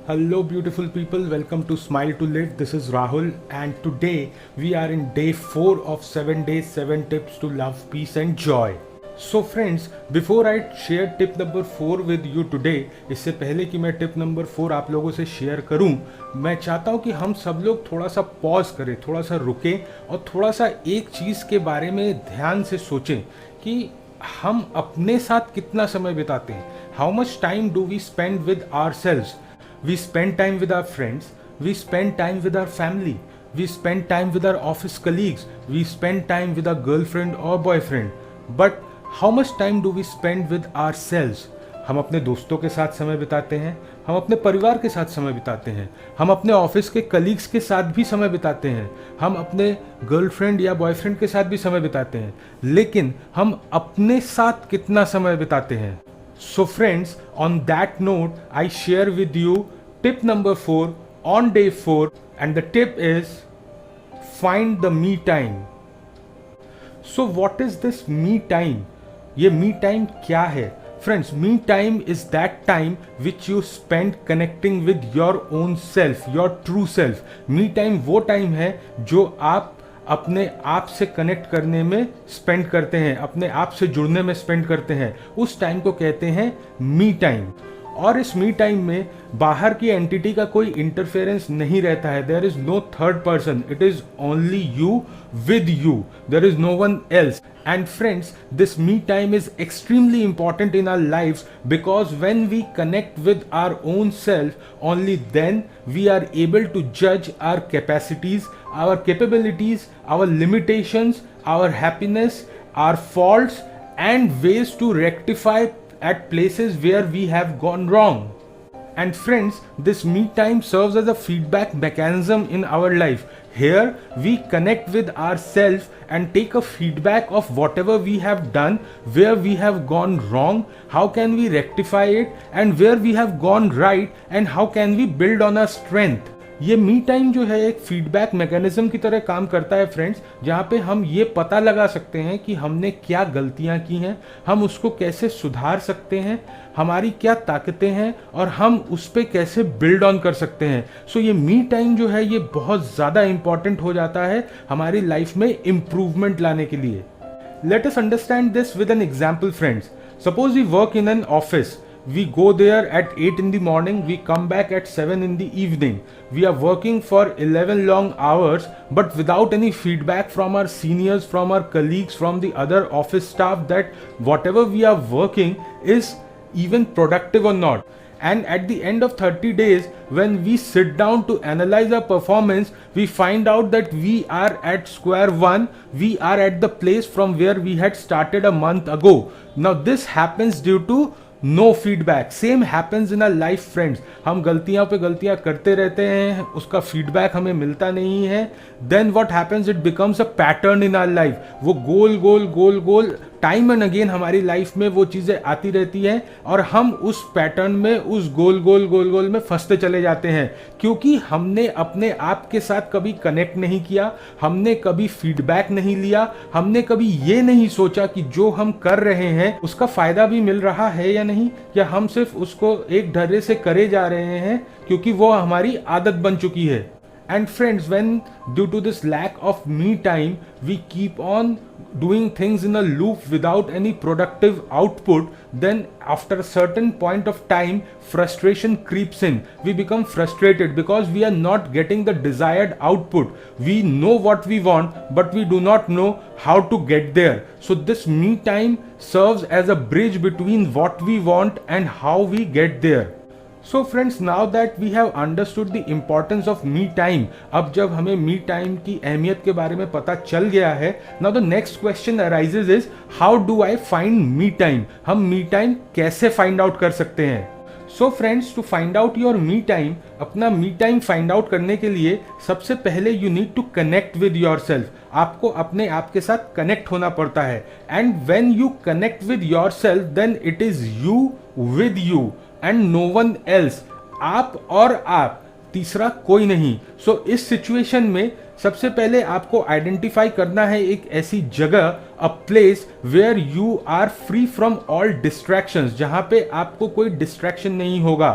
Hello, beautiful people. Welcome to Smile to Live. This is Rahul, and today we are in day 4 of 7 days, 7 tips to love, peace, and joy. So, friends, before I share tip number 4 with you today, इससे पहले कि मैं tip number 4 आप लोगों से share करूं, मैं चाहता हूं कि हम सब लोग थोड़ा सा पॉज करें, थोड़ा सा रुकें और थोड़ा सा एक चीज़ के बारे में ध्यान से सोचें कि हम अपने साथ कितना समय बिताते हैं. How much time do we spend with ourselves. We spend time with our friends, we spend time with our family, we spend time with our office colleagues, we spend time with our girlfriend or boyfriend. But how much time do we spend with ourselves? हम अपने दोस्तों के साथ समय बिताते हैं, हम अपने परिवार के साथ समय बिताते हैं, हम अपने ऑफिस के कलीग्स के साथ भी समय बिताते हैं, हम अपने गर्लफ्रेंड या बॉयफ्रेंड के साथ भी समय बिताते हैं, लेकिन हम अपने साथ कितना समय बिताते हैं. So friends, on that note, I share with you tip number 4 on day 4, and the tip is find the me time. So what is this me time? ये me time क्या है? Friends, me time is that time which you spend connecting with your own self, your true self. Me time वो time है जो आप अपने आप से कनेक्ट करने में स्पेंड करते हैं, अपने आप से जुड़ने में स्पेंड करते हैं. उस टाइम को कहते हैं मी टाइम. और इस मी टाइम में बाहर की एंटिटी का कोई इंटरफेरेंस नहीं रहता है. There is no third person, it is only you with you. There is no one else. And friends, this me time is extremely important in our lives, because when we connect with our own self, only then we are able to judge our capacities, our capabilities, our limitations, our happiness, our faults, and ways to rectify at places where we have gone wrong. And friends, this me time serves as a feedback mechanism in our life. Here we connect with ourselves and take a feedback of whatever we have done, where we have gone wrong, how can we rectify it, and where we have gone right, and how can we build on our strength. ये me time जो है एक feedback mechanism की तरह काम करता है friends, जहाँ पे हम ये पता लगा सकते हैं कि हमने क्या गलतियाँ की हैं, हम उसको कैसे सुधार सकते हैं, हमारी क्या ताकतें हैं और हम उस पर कैसे बिल्ड ऑन कर सकते हैं. सो ये मी टाइम जो है ये बहुत ज़्यादा इंपॉर्टेंट हो जाता है हमारी लाइफ में इम्प्रूवमेंट लाने के लिए. Let us understand this with an example friends. Suppose we work in an office. We go there at 8 in the morning, we come back at 7 in the evening. We are working for 11 long hours, but without any feedback from our seniors, from our colleagues, from the other office staff that whatever we are working is even productive or not. And at the end of 30 days, when we sit down to analyze our performance, we find out that we are at square one. We are at the place from where we had started a month ago. Now this happens due to no feedback. Same happens in our life friends. हम गलतियां पे गलतियां करते रहते हैं, उसका feedback हमें मिलता नहीं है. Then what happens, it becomes a pattern in our life. वो गोल गोल गोल गोल टाइम एंड अगेन हमारी लाइफ में वो चीज़ें आती रहती हैं और हम उस पैटर्न में, उस गोल गोल गोल गोल में फंसते चले जाते हैं, क्योंकि हमने अपने आप के साथ कभी कनेक्ट नहीं किया, हमने कभी फीडबैक नहीं लिया, हमने कभी ये नहीं सोचा कि जो हम कर रहे हैं उसका फायदा भी मिल रहा है या नहीं, या हम सिर्फ उसको एक ढर्रे से करे जा रहे हैं क्योंकि वो हमारी आदत बन चुकी है. And friends, when due to this lack of me time, we keep on doing things in a loop without any productive output, then after a certain point of time, frustration creeps in. We become frustrated because we are not getting the desired output. We know what we want, but we do not know how to get there. So this me time serves as a bridge between what we want and how we get there. So friends, now that we have understood the importance of me time, अब जब हमें me time की अहमियत के बारे में पता चल गया है, now the next question arises is how do I find me time? हम me time कैसे find out कर सकते हैं? So friends, to find out your me time, अपना me time find out करने के लिए सबसे पहले you need to connect with yourself. आपको अपने आप के साथ कनेक्ट होना पड़ता है. And when you connect with yourself, then it is you with you and no one else. आप और आप, तीसरा कोई नहीं. सो इस सिचुएशन में सबसे पहले आपको आइडेंटिफाई करना है एक ऐसी जगह, a place where you are free from all distractions, जहां पे आपको कोई डिस्ट्रैक्शन नहीं होगा.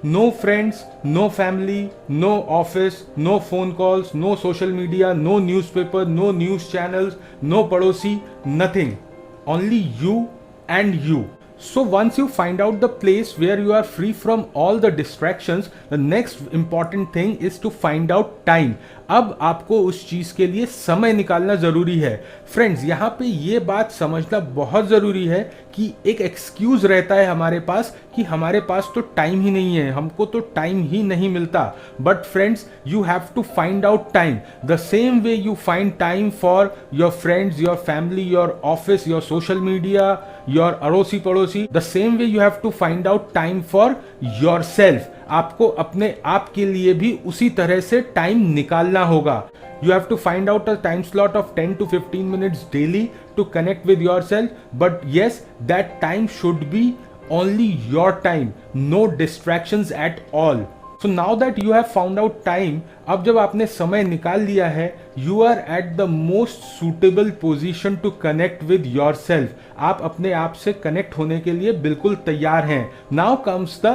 no friends, no family, no office, no phone calls, no social media, no newspaper, no news channels, no padosi, nothing. Only you and you. So once you find out the place where you are free from all the distractions, the next important thing is to find out time. अब आपको उस चीज के लिए समय निकालना जरूरी है. फ्रेंड्स, यहाँ पे ये बात समझना बहुत जरूरी है कि एक एक्सक्यूज रहता है हमारे पास कि हमारे पास तो टाइम ही नहीं है, हमको तो टाइम ही नहीं मिलता. But friends, you have to find out time the same way you find time for your friends, your family, your office, your social media, your अड़ोसी पड़ोसी. The same way you have to find out time for yourself. आपको अपने आप के लिए भी उसी तरह से टाइम निकालना होगा. You have to find out a time slot of 10 to 15 minutes daily to connect with yourself. But yes, that time should be only your time. No distractions at all. So now that you have found out time, अब जब आपने समय निकाल लिया है, you are at the most suitable position to connect with yourself. आप अपने आप से कनेक्ट होने के लिए बिल्कुल तैयार हैं. Now comes the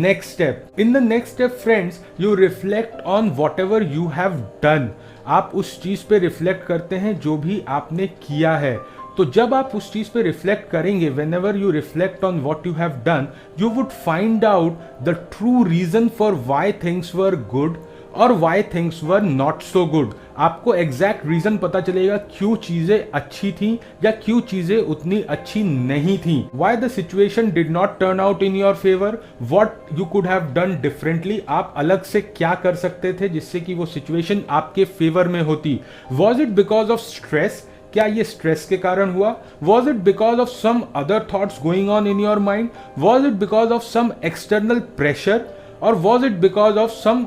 next step. In the next step, friends, you reflect on whatever you have done. आप उस चीज पे रिफ्लेक्ट करते हैं जो भी आपने किया है. तो जब आप उस चीज पे रिफ्लेक्ट करेंगे, whenever you reflect on what you have done, you would find out the true reason for why things were good और why things were not so good. आपको एग्जैक्ट रीजन पता चलेगा क्यों चीजें अच्छी थी या क्यों चीजें उतनी अच्छी नहीं थी. Why the situation did not turn out in your favour, what you could have done differently. आप अलग से क्या कर सकते थे जिससे कि वो सिचुएशन आपके फेवर में होती. Was it because of stress, क्या ये स्ट्रेस के कारण हुआ? Was it because of some other thoughts going on in your mind? Was it because of some external pressure? और was it because of some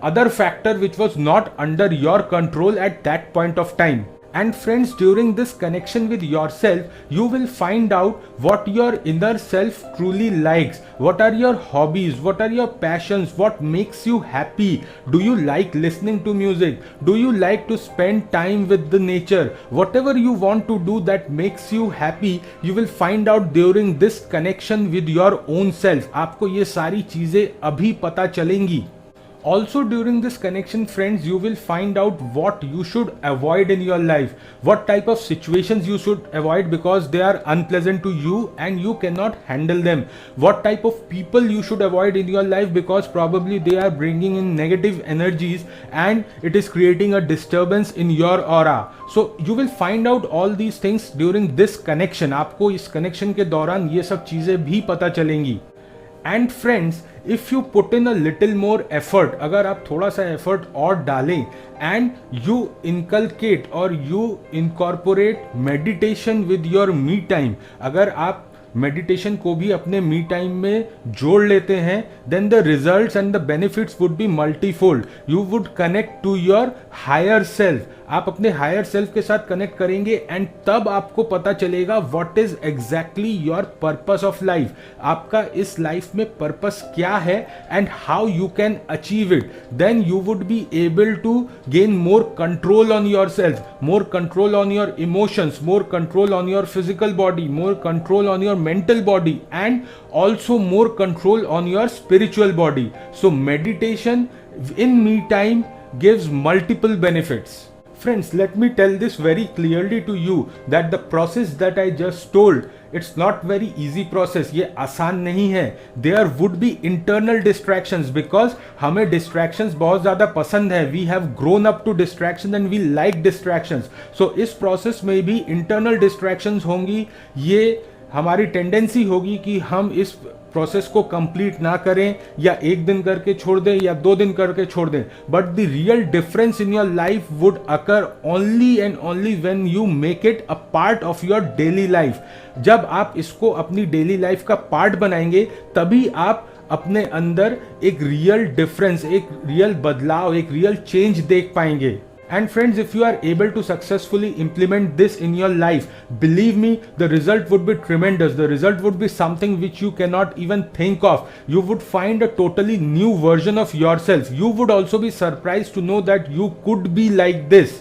other factor which was not under your control at that point of time? And friends, during this connection with yourself, you will find out what your inner self truly likes. What are your hobbies? What are your passions? What makes you happy? Do you like listening to music? Do you like to spend time with the nature? Whatever you want to do that makes you happy, you will find out during this connection with your own self. आपको ये सारी चीजें अभी पता चलेंगी. Also during this connection, friends, you will find out what you should avoid in your life, what type of situations you should avoid because they are unpleasant to you and you cannot handle them, what type of people you should avoid in your life because probably they are bringing in negative energies and it is creating a disturbance in your aura. So you will find out all these things during this connection. आपको इस connection के दौरान ये सब चीजें भी पता चलेंगी. And friends, if you put in a little more effort, अगर आप थोड़ा सा effort और डालें and you inculcate or you incorporate meditation with your me time, अगर आप मेडिटेशन को भी अपने मी टाइम में जोड़ लेते हैं, then the results and the benefits would be multifold. You would connect to your higher self. आप अपने हायर सेल्फ के साथ कनेक्ट करेंगे एंड तब आपको पता चलेगा what is exactly your purpose of life. आपका इस लाइफ में पर्पस क्या है and how you can achieve it. Then you would be able to gain more control on yourself, more control on your emotions, more control on your physical body, more control on your mental body and also more control on your spiritual body. So meditation in me time gives multiple benefits. Friends, let me tell this very clearly to you that the process that I just told, it's not very easy process. ये आसान नहीं है. There would be internal distractions because हमें distractions बहुत ज़्यादा पसंद है. We have grown up to distractions and we like distractions. So इस process में भी internal distractions होंगी. ये हमारी टेंडेंसी होगी कि हम इस प्रोसेस को कंप्लीट ना करें या एक दिन करके छोड़ दें या 2 दिन करके छोड़ दें. But the real difference in your life would occur only and only when you make it a part of your daily life. जब आप इसको अपनी डेली लाइफ का पार्ट बनाएंगे तभी आप अपने अंदर एक रियल डिफरेंस, एक रियल बदलाव, एक रियल चेंज देख पाएंगे. And friends, if you are able to successfully implement this in your life, believe me, the result would be tremendous. The result would be something which you cannot even think of. You would find a totally new version of yourself. You would also be surprised to know that you could be like this.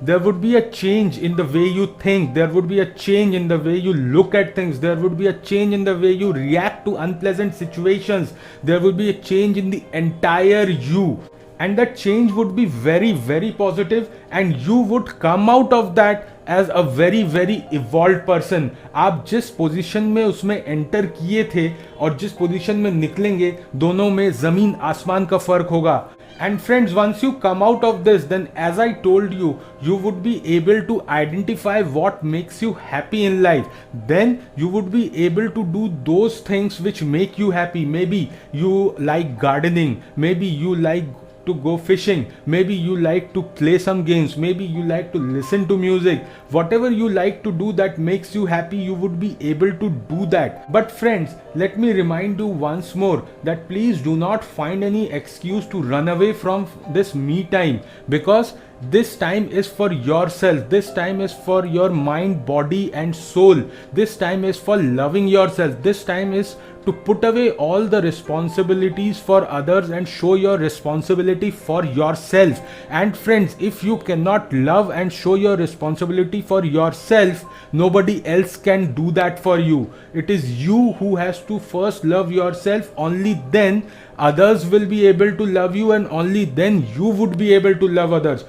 there would be a change in the way you think, there would be a change in the way you look at things, there would be a change in the way you react to unpleasant situations, there would be a change in the entire you, and that change would be very very positive, and you would come out of that as a very very evolve person. आप जिस position में उसमें enter किए थे और जिस position में निकलेंगे, दोनों में जमीन आसमान का फर्क होगा. And friends, once you come out of this, then as I told you, you would be able to identify what makes you happy in life. Then you would be able to do those things which make you happy. Maybe you like gardening, maybe you like to go fishing, maybe you like to play some games, maybe you like to listen to music. Whatever you like to do that makes you happy, you would be able to do that. But friends, let me remind you once more that please do not find any excuse to run away from this me time, because this time is for yourself, this time is for your mind, body and soul, this time is for loving yourself, this time is to put away all the responsibilities for others and show your responsibility for yourself. And friends, if you cannot love and show your responsibility for yourself, nobody else can do that for you. It is you who has to first love yourself, only then others will be able to love you, and only then you would be able to love others.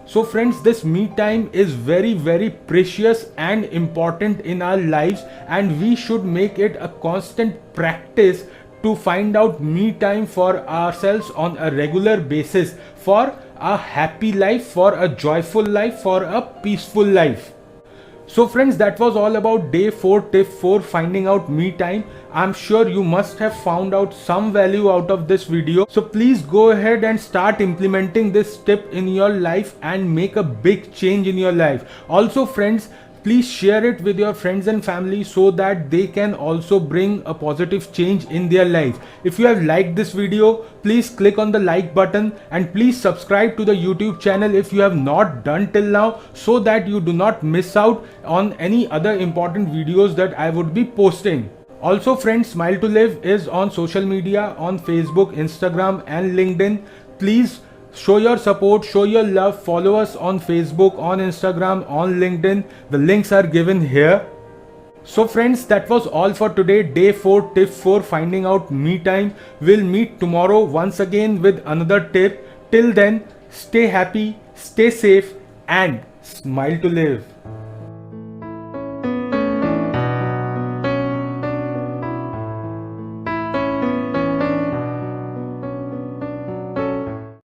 So friends, this me time is very very precious and important in our lives, and we should make it a constant practice to find out me time for ourselves on a regular basis, for a happy life, for a joyful life, for a peaceful life. So friends, that was all about day 4, tip 4, finding out me time. I'm sure you must have found out some value out of this video. So please go ahead and start implementing this tip in your life and make a big change in your life. Also friends, please share it with your friends and family so that they can also bring a positive change in their life. If you have liked this video, please click on the like button, and please subscribe to the YouTube channel if you have not done till now, so that you do not miss out on any other important videos that I would be posting. Also friends, Smile to Live is on social media, on Facebook, Instagram and LinkedIn. Please show your support, show your love, follow us on Facebook, on Instagram, on LinkedIn. The links are given here. So friends, that was all for today. Day 4, tip 4, finding out me time. We'll meet tomorrow once again with another tip. Till then, stay happy, stay safe and smile to live.